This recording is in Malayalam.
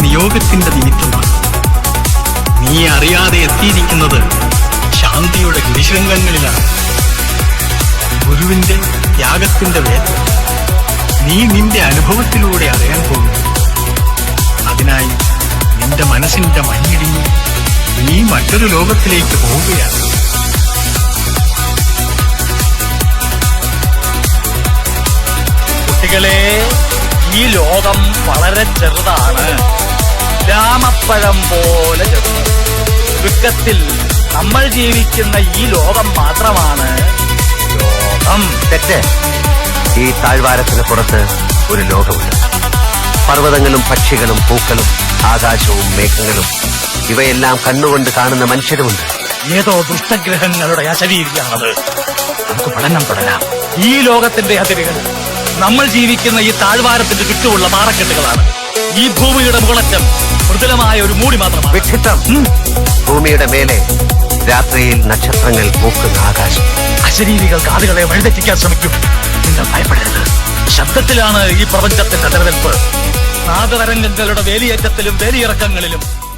നിയോഗത്തിന്റെ നിമിത്തമാണ്. നീ അറിയാതെ എത്തിയിരിക്കുന്നത് ശാന്തിയുടെ ഗിരിശൃംഗങ്ങളിലാണ്. ഗുരുവിന്റെ ത്യാഗത്തിന്റെ വേദന നീ നിന്റെ അനുഭവത്തിലൂടെ അറിയാൻ പോകുന്നു. അതിനായി നിന്റെ മനസ്സിന്റെ മഞ്ഞിടിഞ്ഞ് നീ മറ്റൊരു ലോകത്തിലേക്ക് പോവുകയാണ്. കുട്ടികളെ, ഈ ലോകം വളരെ ചെറുതാണ്, രാമപ്പഴം പോലെ ചെറുത്. ചുരുക്കത്തിൽ നമ്മൾ ജീവിക്കുന്ന ഈ ലോകം മാത്രമാണ് ലോകം. തെറ്റ്. ഈ താഴ്വാരത്തിന് പുറത്ത് ഒരു ലോകമുണ്ട്. പർവ്വതങ്ങളും പക്ഷികളും പൂക്കളും ആകാശവും മേഘങ്ങളും ഇവയെല്ലാം കണ്ണുകൊണ്ട് കാണുന്ന മനുഷ്യരുമുണ്ട്. ഏതോ ദുഷ്ടഗ്രഹങ്ങളുടെ അശരീരിയാണത്. നമുക്ക് പഠനം തുടരാം. ഈ ലോകത്തിന്റെ അതിരുകൾ നമ്മൾ ജീവിക്കുന്ന ഈ താഴ്വാരത്തിന്റെ ചുറ്റുമുള്ള പാറക്കെട്ടുകളാണ്. ഈ ഭൂമിയുടെ മുകളറ്റം മൃദുലമായ ഒരു മൂടി മാത്രമാണ്. വിക്ഷിത്തം. ഭൂമിയുടെ മേലെ രാത്രിയിൽ നക്ഷത്രങ്ങൾ പൂക്കുന്ന ആകാശം. അശരീരികൾ കാതുകളെ വഴിതെറ്റിക്കാൻ ശ്രമിക്കും. നിങ്ങൾ ഭയപ്പെടരുത്. ശബ്ദത്തിലാണ് ഈ പ്രപഞ്ചത്തിന്റെ നിലനിൽപ്പ്. നാദതരംഗങ്ങളുടെ വേലിയേറ്റത്തിലും വേലിയിറക്കങ്ങളിലും